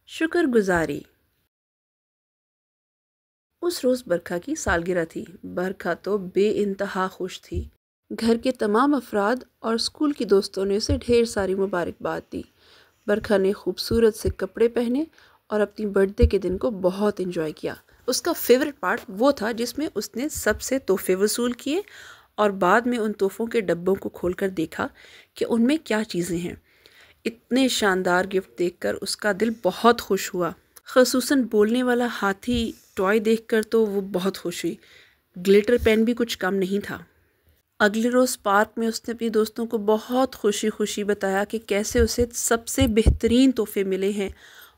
شکر گزاری۔ اس روز برکھا کی سالگرہ تھی۔ برکھا تو بے انتہا خوش تھی۔ گھر کے تمام افراد اور اسکول کی دوستوں نے اسے ڈھیر ساری مبارکباد دی۔ برکھا نے خوبصورت سے کپڑے پہنے اور اپنی برتھ ڈے کے دن کو بہت انجوائے کیا۔ اس کا فیورٹ پارٹ وہ تھا جس میں اس نے سب سے تحفے وصول کیے اور بعد میں ان تحفوں کے ڈبوں کو کھول کر دیکھا کہ ان میں کیا چیزیں ہیں۔ اتنے شاندار گفٹ دیکھ کر اس کا دل بہت خوش ہوا۔ خصوصاً بولنے والا ہاتھی ٹوائے دیکھ کر تو وہ بہت خوش ہوئی۔ گلیٹر پین بھی کچھ کم نہیں تھا۔ اگلے روز پارک میں اس نے اپنی دوستوں کو بہت خوشی خوشی بتایا کہ کیسے اسے سب سے بہترین تحفے ملے ہیں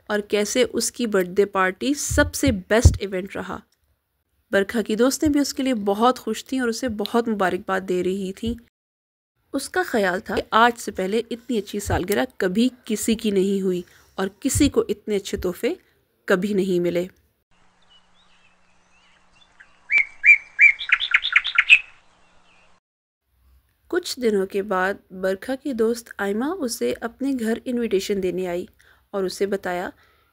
اور کیسے اس کی برتھ ڈے پارٹی سب سے بیسٹ ایونٹ رہا۔ برکھا کی دوستیں بھی اس کے لیے بہت خوش تھیں اور اسے بہت مبارکباد دے رہی تھیں۔ اس کا خیال تھا کہ آج سے پہلے اتنی اچھی سالگرہ کبھی کسی کی نہیں ہوئی اور کسی کو اتنے اچھے تحفے کبھی نہیں ملے۔ کچھ دنوں کے بعد برکھا کی دوست آئمہ اسے اپنے گھر انویٹیشن دینے آئی اور اسے بتایا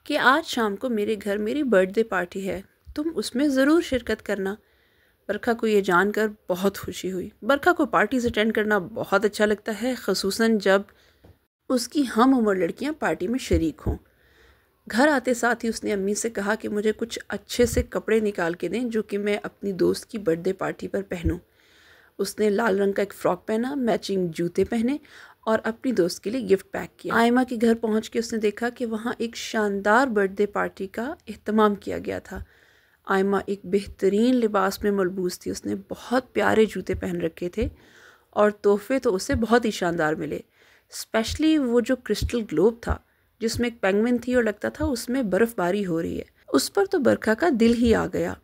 کہ آج شام کو میرے گھر میری برتھ ڈے پارٹی ہے، تم اس میں ضرور شرکت کرنا۔ برکھا کو یہ جان کر بہت خوشی ہوئی۔ برکھا کو پارٹیز اٹینڈ کرنا بہت اچھا لگتا ہے، خصوصاً جب اس کی ہم عمر لڑکیاں پارٹی میں شریک ہوں۔ گھر آتے ساتھ ہی اس نے امی سے کہا کہ مجھے کچھ اچھے سے کپڑے نکال کے دیں جو کہ میں اپنی دوست کی برتھ ڈے پارٹی پر پہنوں۔ اس نے لال رنگ کا ایک فراک پہنا، میچنگ جوتے پہنے اور اپنی دوست کے لیے گفٹ پیک کیا۔ آئمہ کے گھر پہنچ کے اس نے دیکھا کہ وہاں ایک شاندار برتھ ڈے پارٹی کا اہتمام کیا گیا تھا۔ آئمہ ایک بہترین لباس میں ملبوس تھی۔ اس نے بہت پیارے جوتے پہن رکھے تھے اور تحفے تو اسے بہت ہی شاندار ملے، اسپیشلی وہ جو کرسٹل گلوب تھا جس میں ایک پینگوئن تھی اور لگتا تھا اس میں برف باری ہو رہی ہے۔ اس پر تو برکھا کا دل ہی آ گیا۔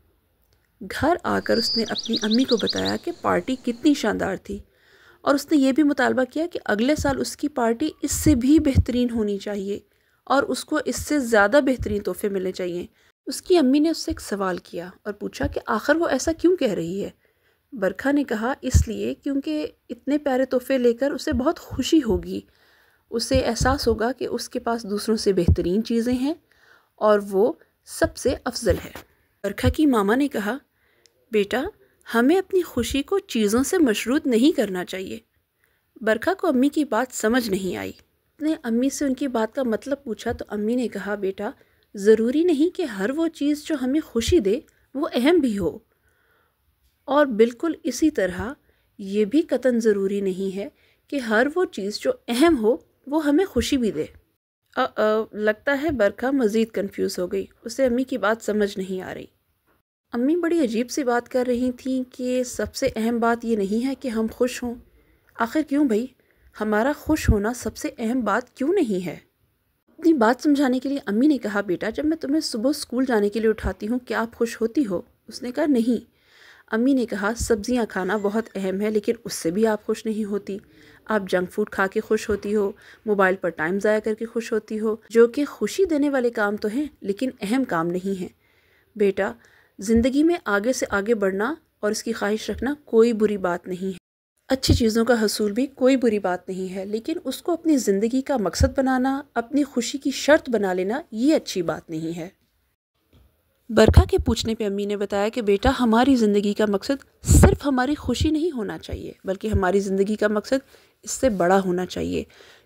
گھر آ کر اس نے اپنی امی کو بتایا کہ پارٹی کتنی شاندار تھی اور اس نے یہ بھی مطالبہ کیا کہ اگلے سال اس کی پارٹی اس سے بھی بہترین ہونی چاہیے اور اس کو اس سے زیادہ بہترین تحفے ملنے چاہیے۔ اس کی امی نے اس سے ایک سوال کیا اور پوچھا کہ آخر وہ ایسا کیوں کہہ رہی ہے؟ برکھا نے کہا اس لیے کیونکہ اتنے پیارے تحفے لے کر اسے بہت خوشی ہوگی، اسے احساس ہوگا کہ اس کے پاس دوسروں سے بہترین چیزیں ہیں اور وہ سب سے افضل ہے۔ برکھا کی ماما نے کہا بیٹا ہمیں اپنی خوشی کو چیزوں سے مشروط نہیں کرنا چاہیے۔ برکھا کو امی کی بات سمجھ نہیں آئی۔ اس نے امی سے ان کی بات کا مطلب پوچھا تو امی نے کہا بیٹا ضروری نہیں کہ ہر وہ چیز جو ہمیں خوشی دے وہ اہم بھی ہو، اور بالکل اسی طرح یہ بھی قطعاً ضروری نہیں ہے کہ ہر وہ چیز جو اہم ہو وہ ہمیں خوشی بھی دے۔ لگتا ہے برکھا مزید کنفیوز ہو گئی، اسے امی کی بات سمجھ نہیں آ رہی۔ امی بڑی عجیب سی بات کر رہی تھیں کہ سب سے اہم بات یہ نہیں ہے کہ ہم خوش ہوں۔ آخر کیوں بھائی؟ ہمارا خوش ہونا سب سے اہم بات کیوں نہیں ہے؟ اپنی بات سمجھانے کے لیے امی نے کہا بیٹا جب میں تمہیں صبح اسکول جانے کے لیے اٹھاتی ہوں کیا آپ خوش ہوتی ہو؟ اس نے کہا نہیں۔ امی نے کہا سبزیاں کھانا بہت اہم ہے لیکن اس سے بھی آپ خوش نہیں ہوتی۔ آپ جنک فوڈ کھا کے خوش ہوتی ہو، موبائل پر ٹائم ضائع کر کے خوش ہوتی ہو، جو کہ خوشی دینے والے کام تو ہیں لیکن اہم کام نہیں ہیں۔ بیٹا زندگی میں آگے سے آگے بڑھنا اور اس کی خواہش رکھنا کوئی بری بات نہیں ہے، اچھی چیزوں کا حصول بھی کوئی بری بات نہیں ہے، لیکن اس کو اپنی زندگی کا مقصد بنانا، اپنی خوشی کی شرط بنا لینا یہ اچھی بات نہیں ہے۔ برکھا کے پوچھنے پہ امی نے بتایا کہ بیٹا ہماری زندگی کا مقصد صرف ہماری خوشی نہیں ہونا چاہیے بلکہ ہماری زندگی کا مقصد اس سے بڑا ہونا چاہیے،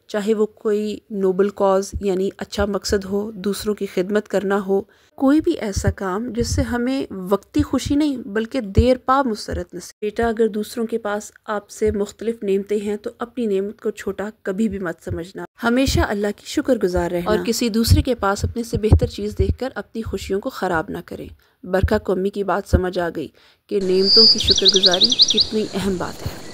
چاہے وہ کوئی نوبل کاز یعنی اچھا مقصد ہو، دوسروں کی خدمت کرنا ہو، کوئی بھی ایسا کام جس سے ہمیں وقتی خوشی نہیں بلکہ دیر پا مسرت نصیب۔ بیٹا اگر دوسروں کے پاس آپ سے مختلف نعمتیں ہیں تو اپنی نعمت کو چھوٹا کبھی بھی مت سمجھنا، ہمیشہ اللہ کی شکر گزار رہنا اور کسی دوسرے کے پاس اپنے سے بہتر چیز دیکھ کر اپنی خوشیوں کو خراب نہ کریں۔ برکھا کو امی کی بات سمجھ آ گئی کہ نعمتوں کی شکر گزاری کتنی اہم بات ہے۔